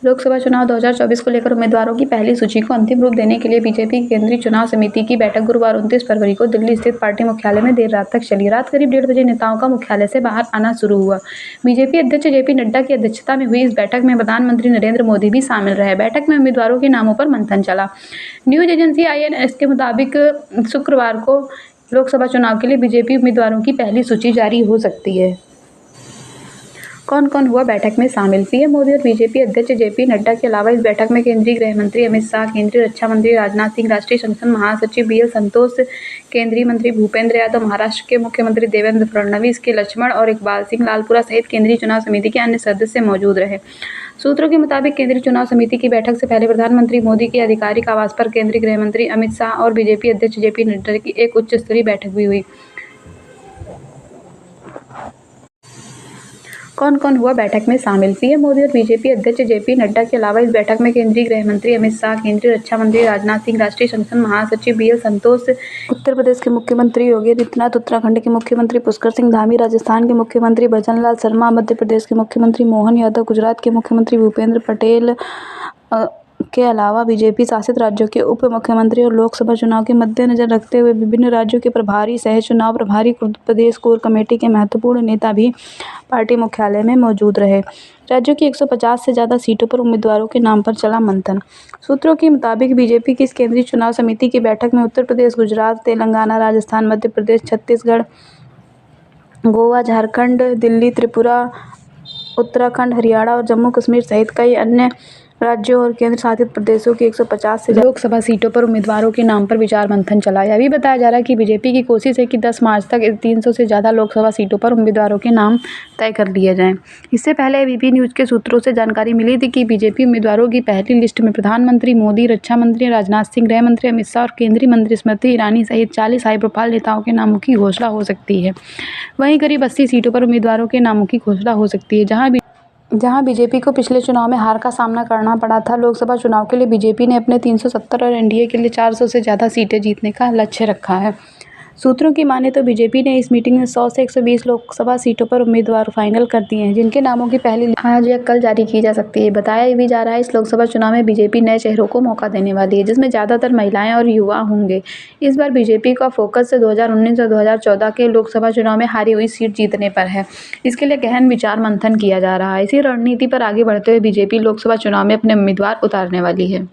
लोकसभा चुनाव 2024 को लेकर उम्मीदवारों की पहली सूची को अंतिम रूप देने के लिए बीजेपी की केंद्रीय चुनाव समिति की बैठक गुरुवार 29 फरवरी को दिल्ली स्थित पार्टी मुख्यालय में देर रात तक चली। रात करीब 1:30 बजे नेताओं का मुख्यालय से बाहर आना शुरू हुआ। बीजेपी अध्यक्ष जेपी नड्डा की अध्यक्षता में हुई इस बैठक में प्रधानमंत्री नरेंद्र मोदी भी शामिल रहे। बैठक में उम्मीदवारों के नामों पर मंथन चला। न्यूज एजेंसी INS के मुताबिक शुक्रवार को लोकसभा चुनाव के लिए बीजेपी उम्मीदवारों की पहली सूची जारी हो सकती है। कौन कौन हुआ बैठक में शामिल? पीएम मोदी और बीजेपी अध्यक्ष जेपी नड्डा के अलावा इस बैठक में केंद्रीय गृह मंत्री अमित शाह, केंद्रीय रक्षा मंत्री राजनाथ सिंह, राष्ट्रीय संगठन महासचिव BL संतोष, केंद्रीय मंत्री भूपेंद्र यादव, महाराष्ट्र के मुख्यमंत्री देवेंद्र फडणवीस के लक्ष्मण और इकबाल सिंह लालपुरा सहित केंद्रीय चुनाव समिति के अन्य सदस्य मौजूद रहे। सूत्रों के मुताबिक केंद्रीय चुनाव समिति की बैठक से पहले प्रधानमंत्री मोदी के आधिकारिक आवास पर केंद्रीय गृह मंत्री अमित शाह और बीजेपी अध्यक्ष जेपी नड्डा की एक उच्च स्तरीय बैठक भी हुई। कौन कौन हुआ बैठक में शामिल? पीएम मोदी और बीजेपी अध्यक्ष जेपी नड्डा के अलावा इस बैठक में केंद्रीय गृह मंत्री अमित शाह, केंद्रीय रक्षा मंत्री राजनाथ सिंह, राष्ट्रीय संगठन महासचिव BL संतोष, उत्तर प्रदेश के मुख्यमंत्री योगी आदित्यनाथ, उत्तराखंड के मुख्यमंत्री पुष्कर सिंह धामी, राजस्थान के मुख्यमंत्री भजन लाल शर्मा, मध्य प्रदेश के मुख्यमंत्री मोहन यादव, गुजरात के मुख्यमंत्री भूपेंद्र पटेल के अलावा बीजेपी शासित राज्यों के उप मुख्यमंत्री और लोकसभा चुनाव के मद्देनजर रखते हुए विभिन्न राज्यों के प्रभारी, सह चुनाव प्रभारी, प्रदेश कोर कमेटी के महत्वपूर्ण नेता भी पार्टी मुख्यालय में मौजूद रहे। राज्यों की 150 से ज़्यादा सीटों पर उम्मीदवारों के नाम पर चला मंथन। सूत्रों के मुताबिक बीजेपी की इस केंद्रीय चुनाव समिति की बैठक में उत्तर प्रदेश, गुजरात, तेलंगाना, राजस्थान, मध्य प्रदेश, छत्तीसगढ़, गोवा, झारखंड, दिल्ली, त्रिपुरा, उत्तराखंड, हरियाणा और जम्मू कश्मीर सहित कई अन्य राज्यों और केंद्र शासित प्रदेशों की 150 से लोकसभा सीटों पर उम्मीदवारों के नाम पर विचार मंथन चला। यह भी बताया जा रहा है कि बीजेपी की कोशिश है कि 10 मार्च तक 300 से ज़्यादा लोकसभा सीटों पर उम्मीदवारों के नाम तय कर लिए जाएं। इससे पहले ABP न्यूज़ के सूत्रों से जानकारी मिली थी कि बीजेपी उम्मीदवारों की पहली लिस्ट में प्रधानमंत्री मोदी, रक्षा मंत्री राजनाथ सिंह, गृह मंत्री अमित शाह और केंद्रीय मंत्री स्मृति ईरानी सहित 40 हाई प्रोफाइल नेताओं के नामों की घोषणा हो सकती है। वहीं करीब 80 सीटों पर उम्मीदवारों के नामों की घोषणा हो सकती है। जहां बीजेपी को पिछले चुनाव में हार का सामना करना पड़ा था। लोकसभा चुनाव के लिए बीजेपी ने अपने 370 और NDA के लिए 400 से ज़्यादा सीटें जीतने का लक्ष्य रखा है। सूत्रों की माने तो बीजेपी ने इस मीटिंग में 100 से 120 लोकसभा सीटों पर उम्मीदवार फाइनल कर दिए हैं, जिनके नामों की पहली आज या कल जारी की जा सकती है। बताया भी जा रहा है इस लोकसभा चुनाव में बीजेपी नए चेहरों को मौका देने वाली है, जिसमें ज़्यादातर महिलाएं और युवा होंगे। इस बार बीजेपी का फोकस 2019 और 2014 के लोकसभा चुनाव में हारी हुई सीट जीतने पर है। इसके लिए गहन विचार मंथन किया जा रहा है। इसी रणनीति पर आगे बढ़ते हुए बीजेपी लोकसभा चुनाव में अपने उम्मीदवार उतारने वाली है।